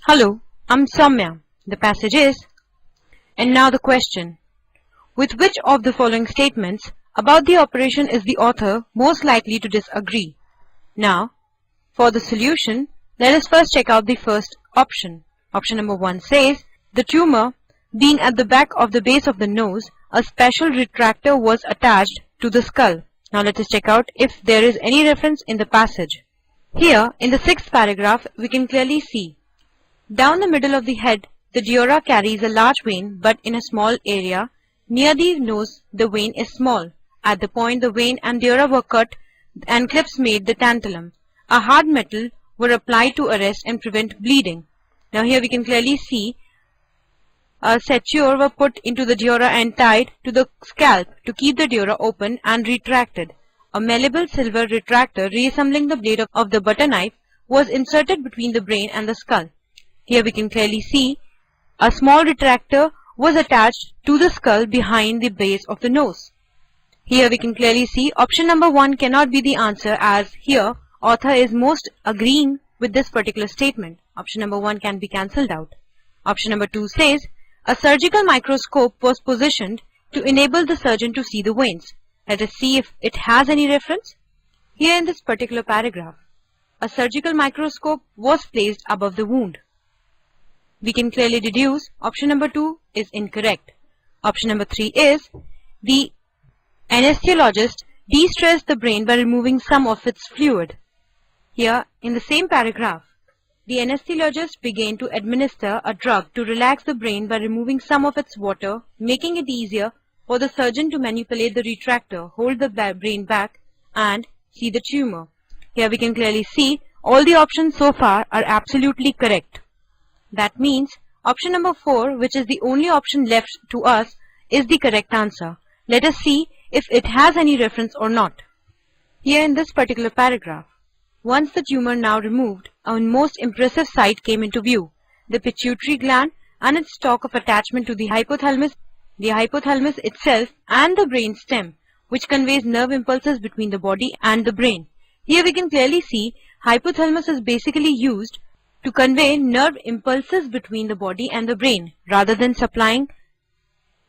Hello, I'm Soumya. The passage is, and now the question. With which of the following statements about the operation is the author most likely to disagree? Now, for the solution, let us first check out the first option. Option number 1 says, the tumor being at the back of the base of the nose, a special retractor was attached to the skull. Now let us check out if there is any reference in the passage. Here, in the 6th paragraph, we can clearly see, down the middle of the head, the dura carries a large vein, but in a small area. Near the nose, the vein is small. At the point, the vein and dura were cut and clips made the tantalum. A hard metal were applied to arrest and prevent bleeding. Now here we can clearly see a suture were put into the dura and tied to the scalp to keep the dura open and retracted. A malleable silver retractor resembling the blade of the butter knife was inserted between the brain and the skull. Here we can clearly see a small retractor was attached to the skull behind the base of the nose. Here we can clearly see option number 1 cannot be the answer, as here author is most agreeing with this particular statement. Option number 1 can be cancelled out. Option number 2 says a surgical microscope was positioned to enable the surgeon to see the veins. Let us see if it has any reference. Here in this particular paragraph, a surgical microscope was placed above the wound. We can clearly deduce option number 2 is incorrect. Option number 3 is the anesthesiologist de-stressed the brain by removing some of its fluid. Here in the same paragraph, the anesthesiologist began to administer a drug to relax the brain by removing some of its water, making it easier for the surgeon to manipulate the retractor, hold the brain back and see the tumor. Here we can clearly see all the options so far are absolutely correct. That means option number 4, which is the only option left to us, is the correct answer. Let us see if it has any reference or not. Here in this particular paragraph, once the tumor now removed, a most impressive sight came into view. The pituitary gland and its stalk of attachment to the hypothalamus itself and the brain stem, which conveys nerve impulses between the body and the brain. Here we can clearly see hypothalamus is basically used to convey nerve impulses between the body and the brain rather than supplying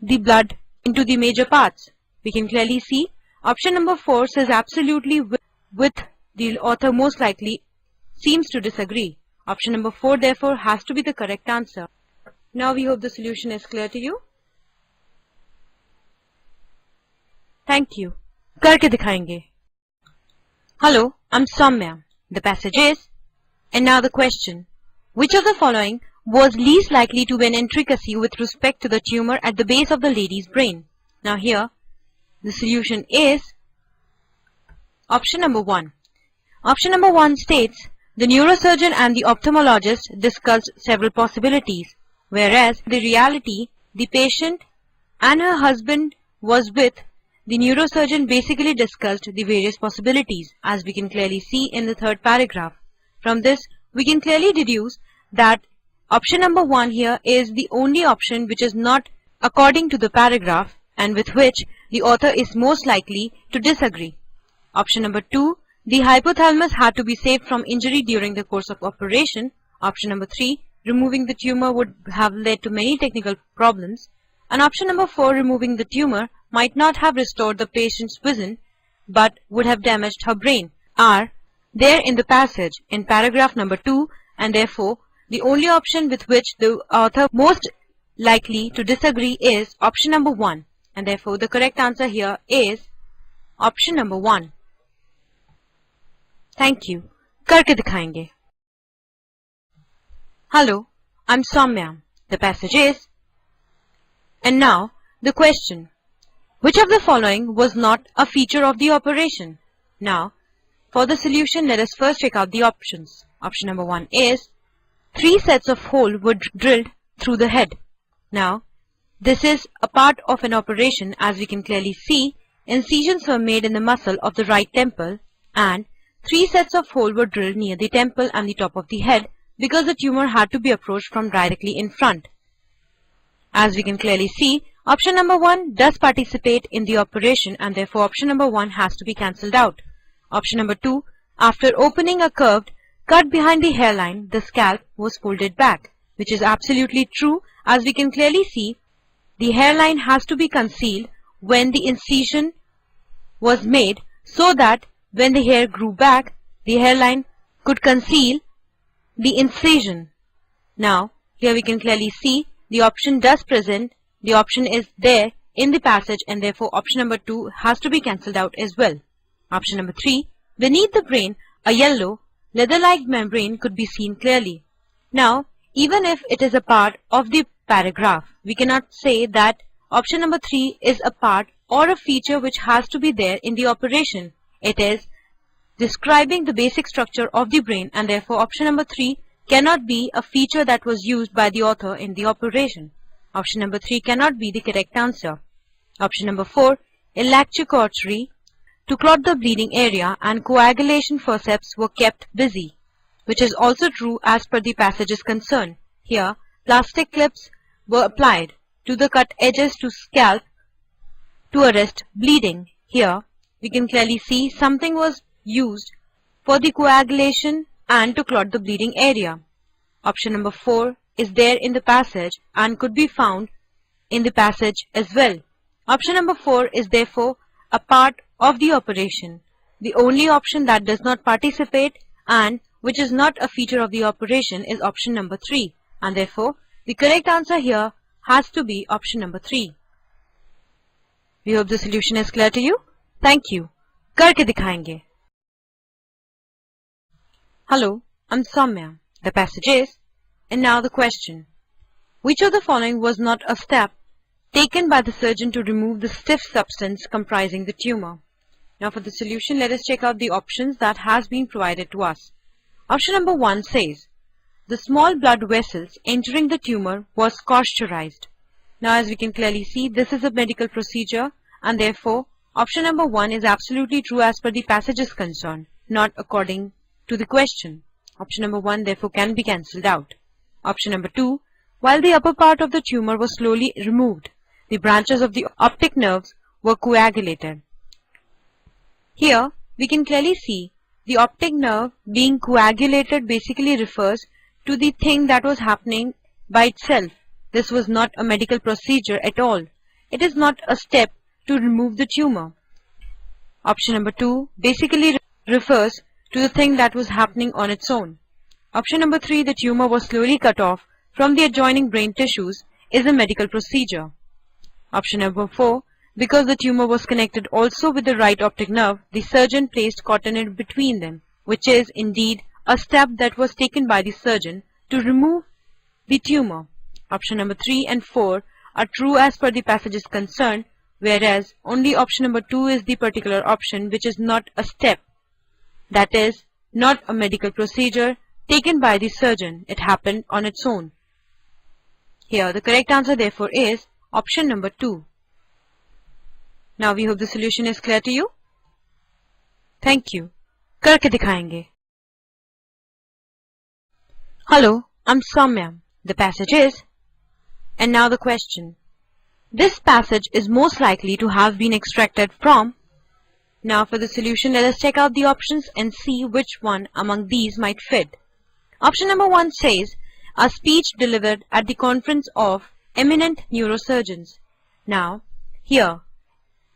the blood into the major parts. We can clearly see option number 4 says absolutely with the author most likely seems to disagree. Option number 4 therefore has to be the correct answer. Now we hope the solution is clear to you. Thank you. करके दिखाएंगे. Hello, I'm Soumya. The passage is, and now the question. Which of the following was least likely to win intricacy with respect to the tumor at the base of the lady's brain? Now here, the solution is option number 1. Option number 1 states, the neurosurgeon and the ophthalmologist discussed several possibilities, whereas the reality, the patient and her husband was with the neurosurgeon basically discussed the various possibilities, as we can clearly see in the 3rd paragraph. From this, we can clearly deduce that option number 1 here is the only option which is not according to the paragraph and with which the author is most likely to disagree. Option number 2, the hypothalamus had to be saved from injury during the course of operation. Option number 3, removing the tumor would have led to many technical problems. And option number 4, removing the tumor might not have restored the patient's vision but would have damaged her brain, are there in the passage in paragraph number 2, and therefore the only option with which the author most likely to disagree is option number 1, and therefore the correct answer here is option number 1. Thank you. करके दिखाएंगे. Hello, I'm Soumya. The passage is, and now the question. Which of the following was not a feature of the operation? Now, for the solution, let us first check out the options. Option number 1 is 3 sets of holes were drilled through the head. Now, this is a part of an operation, as we can clearly see. Incisions were made in the muscle of the right temple and 3 sets of holes were drilled near the temple and the top of the head because the tumor had to be approached from directly in front. As we can clearly see, option number 1 does participate in the operation and therefore option number 1 has to be cancelled out. Option number 2, after opening a curved cut behind the hairline, the scalp was folded back, which is absolutely true. As we can clearly see, the hairline has to be concealed when the incision was made, so that when the hair grew back, the hairline could conceal the incision. Now, here we can clearly see the option does present, the option is there in the passage, and therefore option number 2 has to be cancelled out as well. Option number 3, beneath the brain, a yellow leather-like membrane could be seen clearly. Now, even if it is a part of the paragraph, we cannot say that option number 3 is a part or a feature which has to be there in the operation. It is describing the basic structure of the brain, and therefore option number 3 cannot be a feature that was used by the author in the operation. Option number 3 cannot be the correct answer. Option number 4, electrocautery to clot the bleeding area and coagulation forceps were kept busy, which is also true as per the passage's concern. Here, plastic clips were applied to the cut edges to scalp to arrest bleeding. Here, we can clearly see something was used for the coagulation and to clot the bleeding area. Option number 4 is there in the passage and could be found in the passage as well. Option number 4 is therefore a part of the operation. The only option that does not participate and which is not a feature of the operation is option number 3, and therefore the correct answer here has to be option number 3. We hope the solution is clear to you. Thank you. करके दिखाएंगे. Hello, I'm Soumya. The passage is, and now the question. Which of the following was not a step taken by the surgeon to remove the stiff substance comprising the tumor? Now for the solution, let us check out the options that has been provided to us. Option number 1 says, the small blood vessels entering the tumor was cauterized. Now as we can clearly see, this is a medical procedure, and therefore option number 1 is absolutely true as per the passage's concern, not according to the question. Option number 1 therefore can be cancelled out. Option number 2, while the upper part of the tumor was slowly removed, the branches of the optic nerves were coagulated. Here we can clearly see the optic nerve being coagulated basically refers to the thing that was happening by itself. This was not a medical procedure at all. It is not a step to remove the tumor. Option number 2 basically refers to the thing that was happening on its own. Option number 3, the tumor was slowly cut off from the adjoining brain tissues, is a medical procedure. Option number 4, because the tumor was connected also with the right optic nerve, the surgeon placed cotonette between them, which is indeed a step that was taken by the surgeon to remove the tumor. Option number 3 and 4 are true as per the passage's concern, whereas only option number 2 is the particular option which is not a step, that is, not a medical procedure taken by the surgeon. It happened on its own. Here the correct answer therefore is option number 2. Now we hope the solution is clear to you. Thank you. करके दिखाएंगे. Hello, I'm Soumya. The passage is, and now the question. This passage is most likely to have been extracted from. Now for the solution, let us check out the options and see which one among these might fit. Option number 1 says, a speech delivered at the conference of eminent neurosurgeons. Now, here,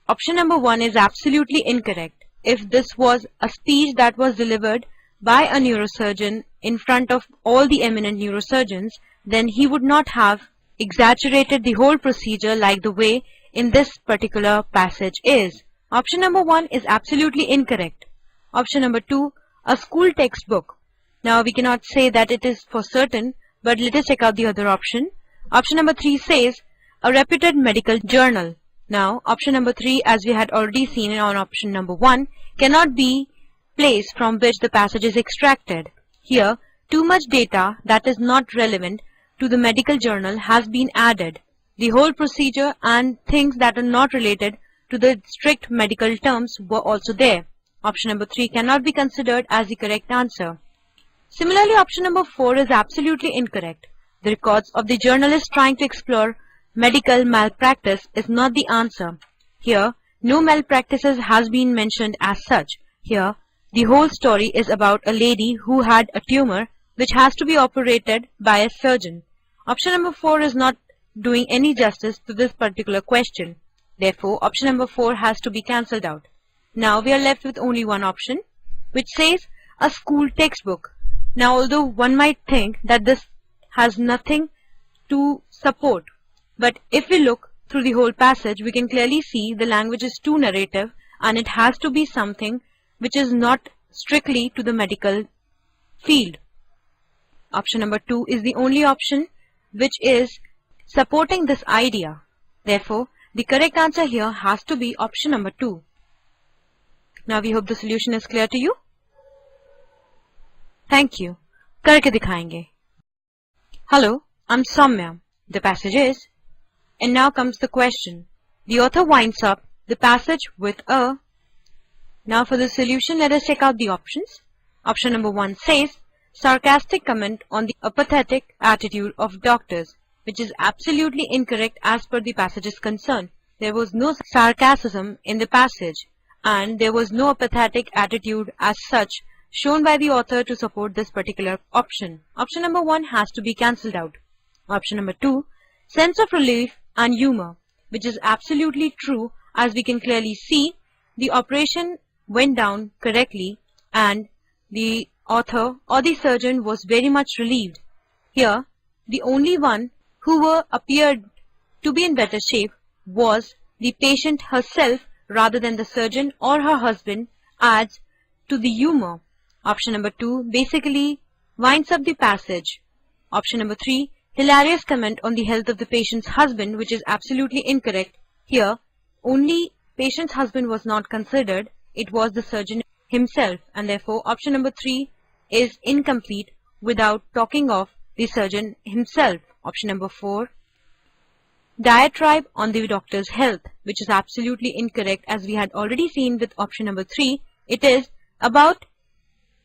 option number 1 is absolutely incorrect. If this was a speech that was delivered by a neurosurgeon in front of all the eminent neurosurgeons, then he would not have exaggerated the whole procedure like the way in this particular passage is. Option number 1 is absolutely incorrect. Option number 2, a school textbook. Now we cannot say that it is for certain, but let us check out the other option. Option number 3 says, a reputed medical journal. Now option number 3, as we had already seen on option number 1, cannot be place from which the passage is extracted. Here, too much data that is not relevant to the medical journal has been added. The whole procedure and things that are not related to the strict medical terms were also there. Option number 3 cannot be considered as the correct answer. Similarly, option number 4 is absolutely incorrect. The records of the journalist trying to explore medical malpractice is not the answer. Here, no malpractices has been mentioned as such. Here, the whole story is about a lady who had a tumor which has to be operated by a surgeon. Option number 4 is not doing any justice to this particular question. Therefore, option number 4 has to be cancelled out. Now we are left with only one option, which says a school textbook. Now, although one might think that this has nothing to support, but if we look through the whole passage, we can clearly see the language is too narrative and it has to be something which is not strictly to the medical field. Option number 2 is the only option which is supporting this idea. Therefore, the correct answer here has to be option number 2. Now we hope the solution is clear to you. Thank you. करके दिखाएंगे. Hello, I'm Soumya. The passage is, and now comes the question. The author winds up the passage with a. Now for the solution, let us check out the options. Option number 1 says, sarcastic comment on the apathetic attitude of doctors, which is absolutely incorrect as per the passage's concern. There was no sarcasm in the passage, and there was no apathetic attitude as such shown by the author to support this particular option. Option number 1 has to be cancelled out. Option number 2, sense of relief and humor, which is absolutely true as we can clearly see the operation went down correctly and the author or the surgeon was very much relieved. Here, the only one who appeared to be in better shape was the patient herself rather than the surgeon or her husband, adds to the humor. Option number 2 basically winds up the passage. Option number 3, hilarious comment on the health of the patient's husband, which is absolutely incorrect. Here, only patient's husband was not considered, it was the surgeon himself, and therefore option number 3 is incomplete without talking of the surgeon himself. Option number 4, diatribe on the doctor's health, which is absolutely incorrect as we had already seen with option number 3. It is about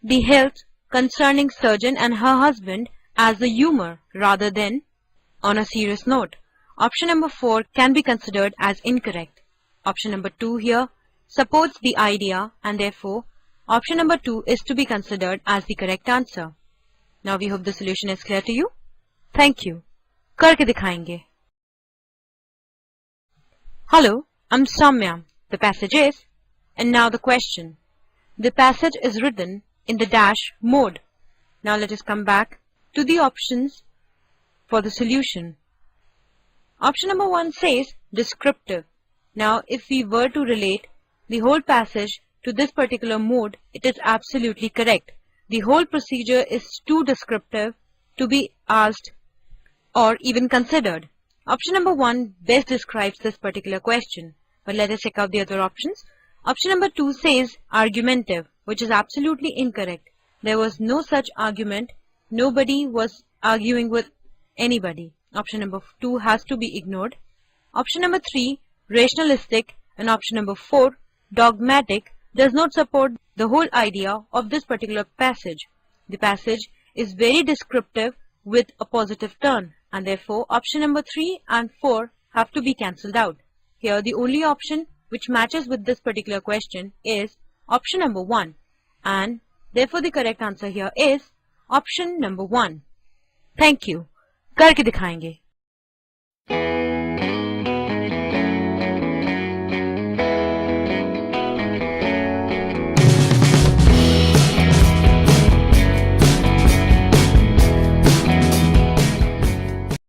the health concerning surgeon and her husband as a humor rather than on a serious note. Option number 4 can be considered as incorrect. Option number 2 here supports the idea and therefore option number 2 is to be considered as the correct answer. Now we hope the solution is clear to you. Thank you. करके दिखाएंगे. Hello, I'm Soumya. The passage is, and now the question. The passage is written in the dash mode. Now let us come back to the options for the solution. Option number 1 says descriptive. Now if we were to relate the whole passage to this particular mode, it is absolutely correct. The whole procedure is too descriptive to be asked or even considered. Option number 1 best describes this particular question, but let us check out the other options. Option number 2 says argumentative, which is absolutely incorrect. There was no such argument. Nobody was arguing with anybody. Option number 2 has to be ignored. Option number 3, rationalistic, and option number 4, dogmatic, does not support the whole idea of this particular passage. The passage is very descriptive with a positive turn, and therefore option number 3 and 4 have to be cancelled out. Here the only option which matches with this particular question is option number 1, and therefore the correct answer here is option number 1. Thank you. करके दिखाएंगे.